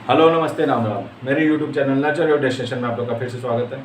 Hello, नमस्ते, राम राम। मेरे YouTube channel nurture your destination में आप लोग का फिर से स्वागत है।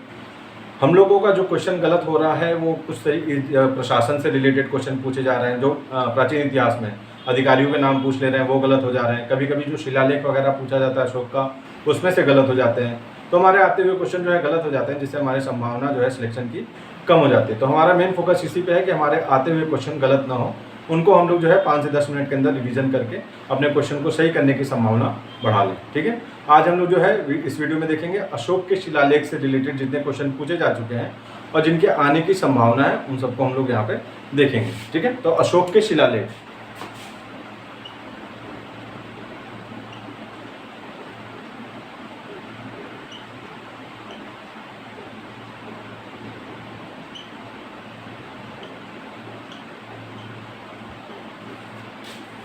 हम लोगों का जो क्वेश्चन गलत हो रहा है वो कुछ प्रशासन से रिलेटेड क्वेश्चन पूछे जा रहे हैं, जो प्राचीन इतिहास में अधिकारियों के नाम पूछ ले रहे हैं, वो गलत हो जा रहे हैं। कभी कभी जो शिलालेख वगैरह पूछा जाता है अशोक का, उसमें से गलत हो जाते हैं। तो हमारे आते हुए क्वेश्चन जो है गलत हो जाते हैं, जिससे हमारी संभावना जो है सिलेक्शन की कम हो जाती है। तो हमारा मेन फोकस इसी पे है कि हमारे आते हुए क्वेश्चन गलत ना हो, उनको हम लोग जो है 5 से 10 मिनट के अंदर रिवीजन करके अपने क्वेश्चन को सही करने की संभावना बढ़ा लें। ठीक है, आज हम लोग जो है इस वीडियो में देखेंगे अशोक के शिलालेख से रिलेटेड जितने क्वेश्चन पूछे जा चुके हैं और जिनके आने की संभावना है, उन सबको हम लोग यहाँ पे देखेंगे। ठीक है, तो अशोक के शिलालेख।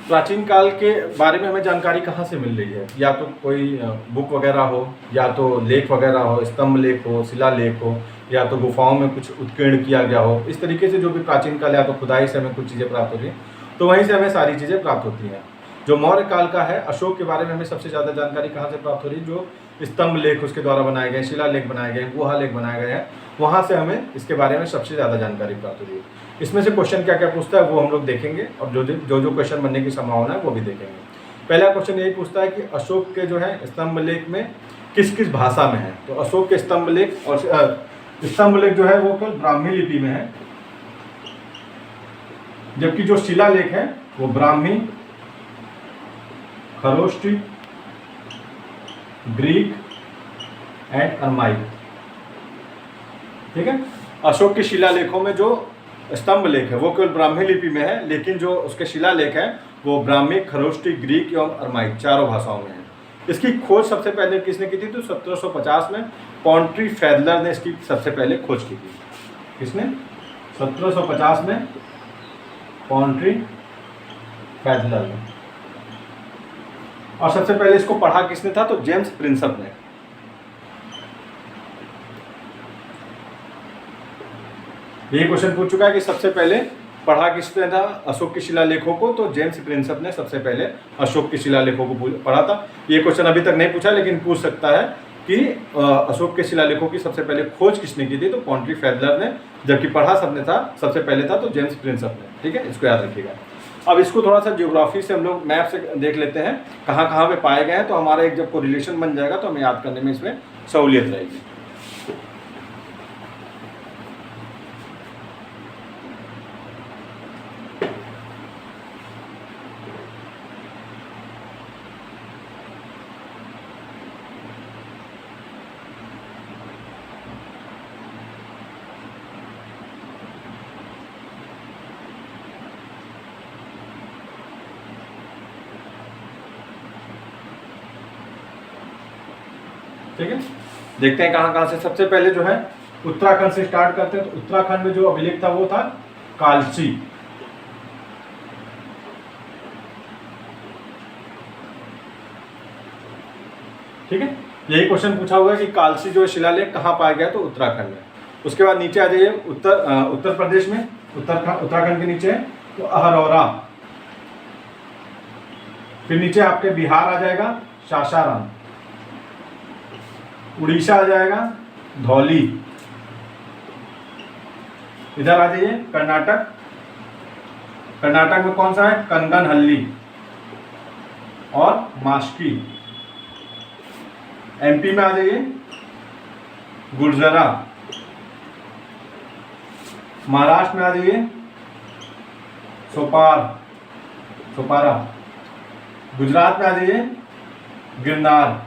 प्राचीन काल के बारे में हमें जानकारी कहाँ से मिल रही है? या तो कोई बुक वगैरह हो, या तो लेख वगैरह हो, स्तंभ लेख हो, शिला लेख हो, या तो गुफाओं में कुछ उत्कीर्ण किया गया हो। इस तरीके से जो भी प्राचीन काल, या तो खुदाई से हमें कुछ चीज़ें प्राप्त हो रही हैं, तो वहीं से हमें सारी चीज़ें प्राप्त होती हैं। जो मौर्य काल का है, अशोक के बारे में हमें सबसे ज़्यादा जानकारी कहाँ से प्राप्त हो रही है? जो स्तंभ लेख उसके द्वारा बनाए गए, शिला लेख बनाए गए, गुहा लेख बनाए गए हैं, वहाँ से हमें इसके बारे में सबसे ज़्यादा जानकारी प्राप्त हो रही है। इसमें से क्वेश्चन क्या क्या पूछता है वो हम लोग देखेंगे, और जो क्वेश्चन बनने की संभावना है वो भी देखेंगे। पहला क्वेश्चन यही पूछता है कि अशोक के जो है स्तंभ लेख में किस किस भाषा में है? तो अशोक के स्तंभ लेख और स्तंभ लेख जो है वो केवल ब्राह्मी लिपि में है, जबकि जो शिला लेख है वो Brahmi, Kharosthi, Greek and Aramaic. ठीक है, अशोक के शिलालेखों में जो स्तंभ लेख है वो केवल ब्राह्मी लिपि में है, लेकिन जो उसके शिलालेख है वो ब्राह्मी, खरोष्टी, ग्रीक एवं अरमाइक चारों भाषाओं में है। इसकी खोज सबसे पहले किसने की थी? तो 1750 में पॉन्ट्री फैदलर ने इसकी सबसे पहले खोज की थी। किसने? 1750 में पॉन्ट्री फैदलर ने। और सबसे पहले इसको पढ़ा किसने था? तो जेम्स प्रिंसप ने। यही क्वेश्चन पूछ चुका है कि सबसे पहले पढ़ा किसने था अशोक के शिलालेखों को? तो जेम्स प्रिंसप ने सबसे पहले अशोक के शिलालेखों को पढ़ा था। ये क्वेश्चन अभी तक नहीं पूछा, लेकिन पूछ सकता है कि अशोक के शिलालेखों की सबसे पहले खोज किसने की थी? तो पॉन्ट्री फैदलर ने, जबकि पढ़ा सबसे पहले था तो जेम्स प्रिंसप ने। ठीक है, इसको याद रखिएगा। अब इसको थोड़ा सा ज्योग्राफी से हम लोग मैप से देख लेते हैं कहाँ कहाँ पे पाए गए हैं, तो हमारा एक जब कोरिलेशन बन जाएगा तो हमें याद करने में इसमें सहूलियत रहेगी। ठीक है, देखते हैं कहाँ कहाँ से। सबसे पहले जो है उत्तराखंड से स्टार्ट करते हैं। तो उत्तराखंड में जो अभिलेख था वो था कालची। ठीक है, यही क्वेश्चन पूछा हुआ है कि कालची जो शिलालेख कहाँ पाया गया? तो उत्तराखंड में। उसके बाद नीचे आ जाइए, उत्तर प्रदेश में, उत्तराखंड के नीचे तो अहरौरा। फिर नीचे आपके बिहार आ जाएगा सासाराम, उड़ीसा आ जाएगा धौली। इधर आ जाइए कर्नाटक। कर्नाटक में कौन सा है? कनगनहल्ली और मास्की। एमपी में आ जाइए गुर्जरा। महाराष्ट्र में आ जाइए सोपारा। गुजरात में आ जाइए गिरनार।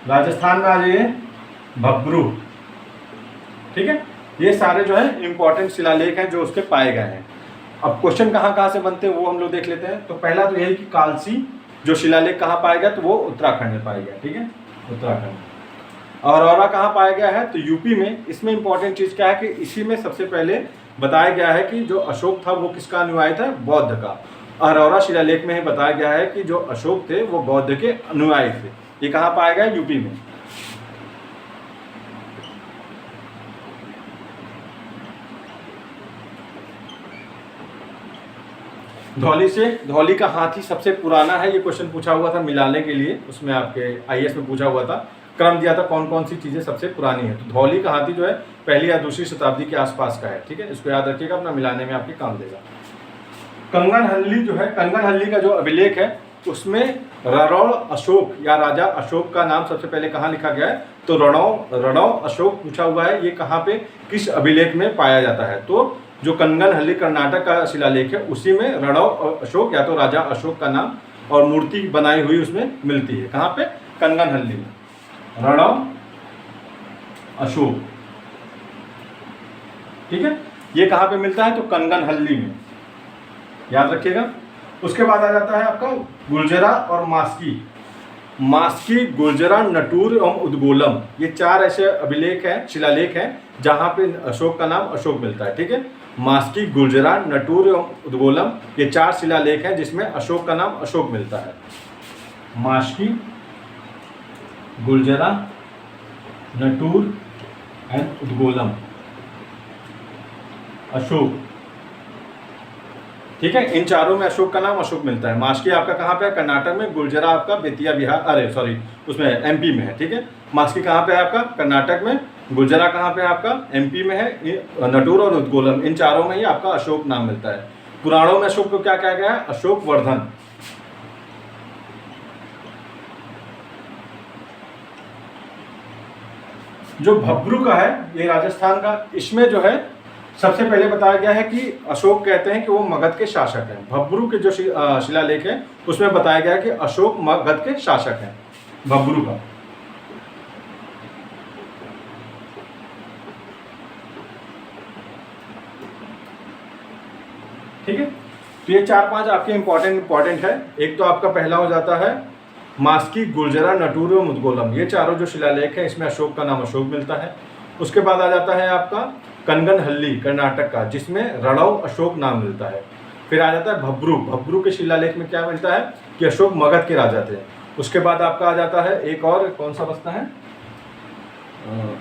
राजस्थान में आ जाइए भब्रू। ठीक है, ये सारे जो है इंपॉर्टेंट शिलालेख हैं जो उसके पाए गए हैं। अब क्वेश्चन कहाँ कहाँ से बनते हैं वो हम लोग देख लेते हैं। तो पहला तो यही कि कालसी जो शिलालेख कहाँ पाया गया? तो वो उत्तराखंड में पाया गया। ठीक है, उत्तराखंड। और औरा कहाँ पाया गया है? तो यूपी में। इसमें इंपॉर्टेंट चीज़ क्या है कि इसी में सबसे पहले बताया गया है कि जो अशोक था वो किसका अनुयायी था? बौद्ध का। अरौरा शिलालेख में ही बताया गया है कि जो अशोक थे वो बौद्ध के अनुयायी थे। ये कहाँ पाया गया? यूपी में। धौली का हाथी सबसे पुराना है, ये क्वेश्चन पूछा हुआ था मिलाने के लिए, उसमें आपके आईएएस में पूछा हुआ था, क्रम दिया था कौन कौन सी चीज़ें सबसे पुरानी है। तो धौली का हाथी जो है पहली या दूसरी शताब्दी के आसपास का है, ठीक है, इसको याद रखिएगा, अपना मिलाने में आपके काम देगा। कंगनहल्ली जो है, कंगनहल्ली का जो अभिलेख है उसमें रणौ अशोक या राजा अशोक का नाम सबसे पहले कहाँ लिखा गया है, तो रणौ अशोक पूछा हुआ है, ये कहाँ पे किस अभिलेख में पाया जाता है। तो जो कंगनहल्ली कर्नाटक का शिलालेख है उसी में रणौ अशोक या तो राजा अशोक का नाम और मूर्ति बनाई हुई उसमें मिलती है। कहाँ पे, कंगनहल्ली में, रणौ अशोक, ठीक है, ये कहाँ पे मिलता है, तो कंगनहल्ली में, याद रखिएगा। उसके बाद आ जाता है आपका गुर्जरा और मास्की, गुर्जरा, नटूर एवं उद्गोलम, ये 4 ऐसे अभिलेख हैं, शिलालेख हैं जहाँ पे अशोक का नाम अशोक मिलता है, ठीक है। मास्की, गुर्जरा, नटूर एवं उद्गोलम, ये 4 शिलालेख हैं जिसमें अशोक का नाम अशोक मिलता है। मास्की, गुर्जरा, नटूर एंड उद्गोलम, अशोक, ठीक है, इन चारों में अशोक का नाम अशोक मिलता है। मास्की आपका कहाँ पे है, कर्नाटक में, गुर्जरा आपका बेतिया बिहार, उसमें एमपी में है, ठीक है। मास्की कहाँ पे है आपका, कर्नाटक में, गुर्जरा कहाँ पे है आपका, एमपी में है, नटूर और उद्गोलम, इन चारों में ही आपका अशोक नाम मिलता है। पुराणों में अशोक को क्या कहा गया है, अशोक वर्धन। जो भब्रू का है, ये राजस्थान का, इसमें जो है सबसे पहले बताया गया है कि अशोक कहते हैं कि वो मगध के शासक हैं। भब्रू के जो शिलालेख है उसमें बताया गया है कि अशोक मगध के शासक हैं, भब्रू का। ठीक है, तो ये 4-5 आपके इंपॉर्टेंट है। एक तो आपका पहला हो जाता है मास्की, गुर्जरा, नटूर एवं उद्गोलम, ये चारों जो शिलालेख है इसमें अशोक का नाम अशोक मिलता है। उसके बाद आ जाता है आपका कंगनहल्ली कर्नाटक का, जिसमें रणौ अशोक नाम मिलता है। फिर आ जाता है भब्रू के शिलालेख में क्या मिलता है कि अशोक मगध के राजा थे। उसके बाद आपका आ जाता है एक और कौन सा बचता है,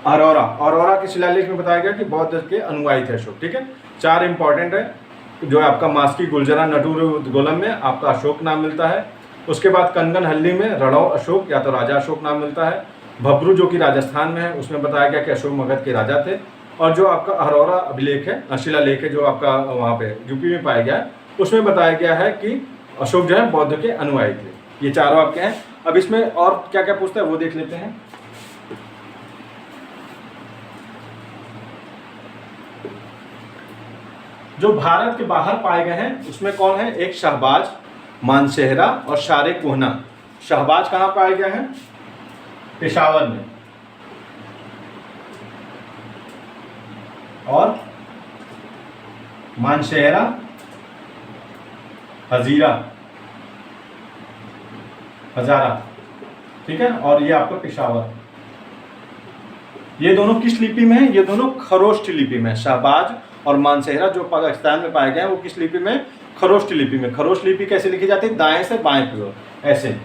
अरोरा के शिलालेख में बताया गया कि बौद्ध के अनुयायी थे अशोक। ठीक है, 4 इंपॉर्टेंट है जो आपका मास्की, गुर्जरा, नटूर, उद्गोलम में आपका अशोक नाम मिलता है। उसके बाद कंगनहल्ली में रणौ अशोक या तो राजा अशोक नाम मिलता है। भब्रू जो कि राजस्थान में है उसमें बताया गया कि अशोक मगध के राजा थे। और जो आपका अरोरा अभिलेख है, शिलालेख है, जो आपका वहाँ पे यूपी में पाया गया है, उसमें बताया गया है कि अशोक जो है बौद्ध के अनुयायी थे। ये चारों आपके हैं। अब इसमें और क्या क्या पूछता है वो देख लेते हैं। जो भारत के बाहर पाए गए हैं उसमें कौन है, एक शहबाज, मानसेहरा और शारे कोहना। शहबाज कहाँ पाया गया है, पेशावर में, और मानसेहरा हजारा, ठीक है, और ये आपका पेशावर। ये दोनों किस लिपि में है, ये दोनों खरोष्ठ लिपि में। शहबाज और मानसेहरा जो पाकिस्तान में पाए गए हैं वो किस लिपि में, खरोष्ठ लिपि में। खरोष्ठ लिपि कैसे लिखी जाती है, दाएं से बाएं की ओर, ऐसे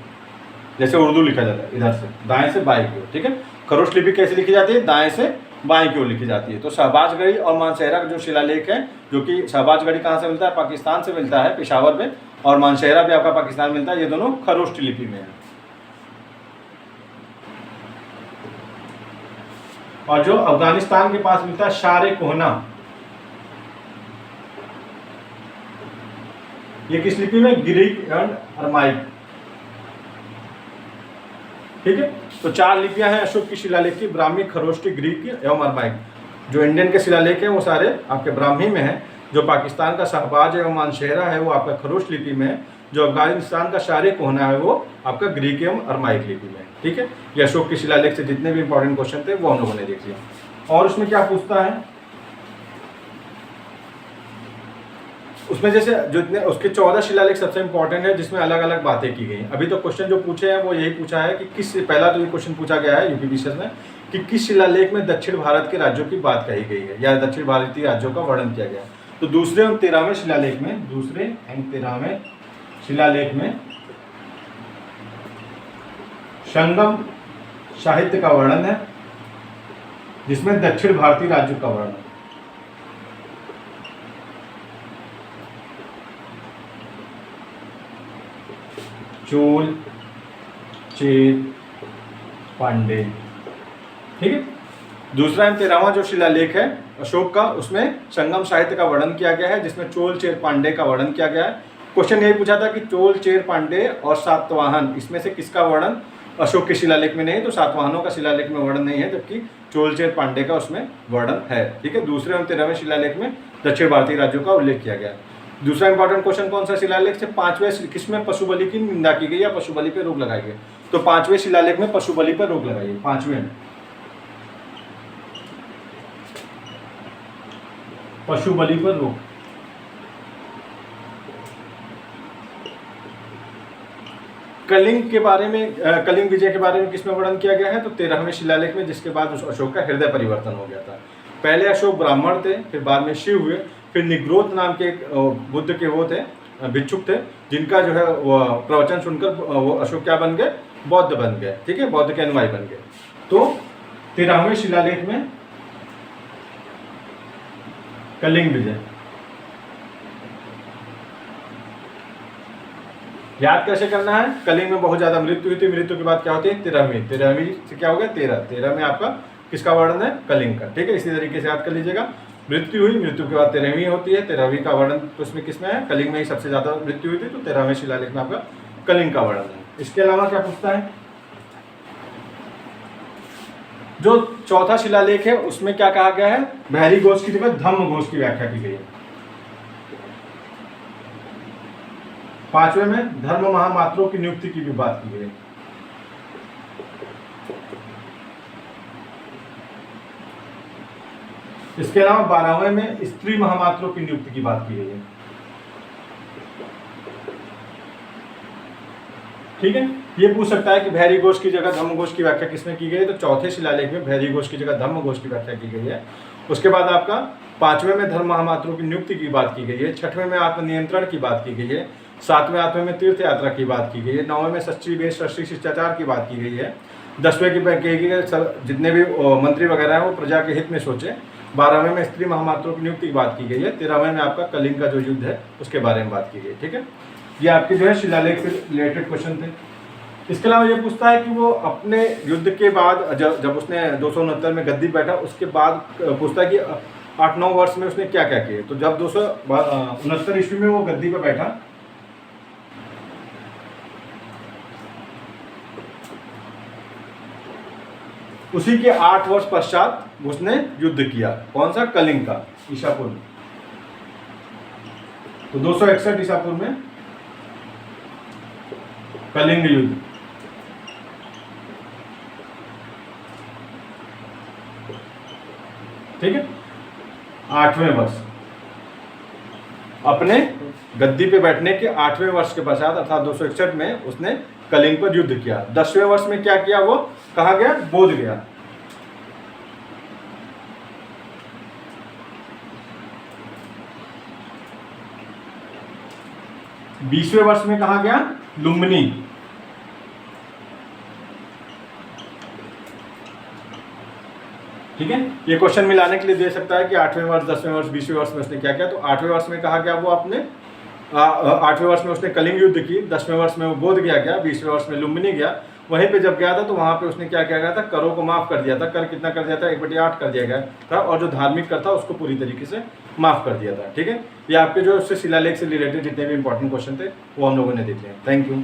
जैसे उर्दू लिखा जाता है, इधर से दाएं से बाएं की ओर। ठीक है, खरोष्ठ लिपि कैसे लिखी जाती है, दाएं से बाएं की ओर लिखी जाती है। तो शहबाजगढ़ी और मानसेहरा का जो शिलालेख है, जो कि शहबाजगढ़ी कहाँ से मिलता है, पाकिस्तान से मिलता है, पेशावर में, और मानसेहरा भी आपका पाकिस्तान मिलता है। ये दोनों खरोष्ठ लिपि में है। और जो अफगानिस्तान के पास मिलता है शारे कोहना, ये किस लिपि में, ग्रीक एंड अरमाइक। ठीक है, तो 4 लिपियां हैं अशोक की शिलालेख की, ब्राह्मी, खरोष्ठी, ग्रीक एवं अरमाइक। जो इंडियन के शिलालेख हैं वो सारे आपके ब्राह्मी में हैं। जो पाकिस्तान का शहबाज एवं मानसेहरा है वो आपका खरोष्ठ लिपि में है। जो अफगानिस्तान का शारे कोहना है वो आपका ग्रीक एवं अरमाइक लिपि में है। ठीक है, ये अशोक के शिलालेख से जितने भी इंपॉर्टेंट क्वेश्चन थे वो हम लोगों ने देख लिया। और उसमें क्या पूछता है, उसमें जैसे जो इतने उसके 14 शिलालेख सबसे इंपॉर्टेंट है जिसमें अलग अलग बातें की गई। अभी तो क्वेश्चन जो पूछे हैं वो यही पूछा है कि किस, पहला तो ये क्वेश्चन पूछा गया है यूपीपीसीएस में कि किस शिलालेख में दक्षिण भारत के राज्यों की बात कही गई है या दक्षिण भारतीय राज्यों का वर्णन किया गया है। तो दूसरे और 13वें शिलालेख में संगम साहित्य का वर्णन है जिसमें दक्षिण भारतीय राज्यों का वर्णन। चोल, चेर, पांडे। ठीक है। दूसरा एवं 13वां जो शिलालेख है अशोक का, उसमें संगम साहित्य का वर्णन किया गया है, जिसमें चोल, चेर, पांडे का वर्णन किया गया है। क्वेश्चन यही पूछा था कि चोल, चेर, पांडे और सातवाहन, इसमें से किसका वर्णन अशोक के शिलालेख में नहीं, तो सातवाहनों का शिलालेख में वर्णन नहीं है, जबकि चोल, चेर, पांडे का उसमें वर्णन है। ठीक है। दूसरे एवं 13वें शिलालेख में दक्षिण भारतीय राज्यों का उल्लेख किया गया। दूसरा इंपॉर्टेंट क्वेश्चन कौन सा शिलालेख से 5वें किसमें पशु बलि की निंदा की गई या पशु बलि पर रोक लगाई गई, तो 5वें शिलालेख में पशु बलि पर रोक लगाई गई। 5वें में पशु बलि पर रोक। कलिंग के बारे में, कलिंग विजय के बारे में किसमें वर्णन किया गया है, तो 13वें शिलालेख में, जिसके बाद उस अशोक का हृदय परिवर्तन हो गया था। पहले अशोक ब्राह्मण थे, फिर बाद में शिव हुए, फिर निग्रोध नाम के एक बुद्ध के वो थे, भिक्षुक थे, जिनका जो है वो प्रवचन सुनकर वो अशोक क्या बन गए, बौद्ध बन गए। ठीक है, बौद्ध के अनुयायी बन गए। तो 13वें शिलालेख में कलिंग विजय। याद कैसे करना है, कलिंग में बहुत ज्यादा मृत्यु हुई थी, मृत्यु के बाद क्या होती है 13वीं से क्या हो गया 13 में आपका किसका वर्णन है, कलिंग का। ठीक है, इसी तरीके से याद कर लीजिएगा। मृत्यु हुई, मृत्यु के बाद 13वीं होती है, 13वीं का वर्णन तो इसमें किसमें है, कलिंग में ही सबसे ज्यादा मृत्यु हुई थी, तो 13वें शिलालेख में आपका कलिंग का वर्णन है। इसके अलावा क्या पूछता है, जो चौथा शिलालेख है उसमें क्या कहा गया है, बहरी घोष की जगह धम्म घोष की व्याख्या की गई है। 5वें में धर्म महामात्रों की नियुक्ति की भी बात की गई है। इसके अलावा 12वें में स्त्री महामात्रों की नियुक्ति की बात की गई है। ठीक है, ये पूछ सकता है कि भैरी घोष की जगह धम्म घोष की व्याख्या किसमें की गई है, तो चौथे शिलालेख में भैरी घोष की जगह धम्म घोष की व्याख्या की गई है। उसके बाद आपका 5वें में धर्म महामात्रों की नियुक्ति की बात की गई है। 6वें में आत्मनियंत्रण की बात की गई है। 7वें 8वें में तीर्थ यात्रा की बात की गई है। 9वें में सच्ची वेश सच्ची शिष्टाचार की बात की गई है। 10वें की कही गई जितने भी मंत्री वगैरह हैं वो प्रजा के हित में सोचे। 12वें में स्त्री महामात्रों की नियुक्ति की बात की गई है। 13वें में आपका कलिंग का जो युद्ध है उसके बारे में बात की गई। ठीक है, ये आपके जो है शिलालेख से रिलेटेड क्वेश्चन थे। इसके अलावा ये पूछता है कि वो अपने युद्ध के बाद जब उसने 269 में गद्दी बैठा, उसके बाद पूछता है कि 8-9 वर्ष में उसने क्या क्या किए। तो जब 269 ईस्वी में वो गद्दी पर बैठा, उसी के 8 वर्ष पश्चात उसने युद्ध किया। कौन सा, कलिंग का, ईसापुर में। तो 261 ईसापुर में कलिंग युद्ध। ठीक है, 8वें वर्ष, अपने गद्दी पे बैठने के 8वें वर्ष के पश्चात अर्थात 261 में उसने कलिंग पर युद्ध किया। 10वें वर्ष में क्या किया, वो कहाँ गया, बोध गया। बीसवें वर्ष में कहा गया, लुम्बिनी। ठीक है, ये क्वेश्चन मिलाने के लिए दे सकता है कि 8वें वर्ष, 10वें वर्ष, 20वें वर्ष में उसने क्या किया। तो 8वें वर्ष में कहा गया वो अपने 8वें वर्ष में उसने कलिंग युद्ध की। 10वें वर्ष में वो बोध गया, 20वें वर्ष में लुम्बिनी गया। वहीं पे जब गया था तो वहां पे उसने क्या किया गया था, करों को माफ कर दिया था। कर कितना कर दिया था, 1/8 कर दिया गया था, और जो धार्मिक कर था उसको पूरी तरीके से माफ कर दिया था। ठीक है, ये आपके जो उससे शिलालेख से रिलेटेड जितने भी इंपॉर्टेंट क्वेश्चन थे वो हम लोगों ने देखे हैं। Thank you.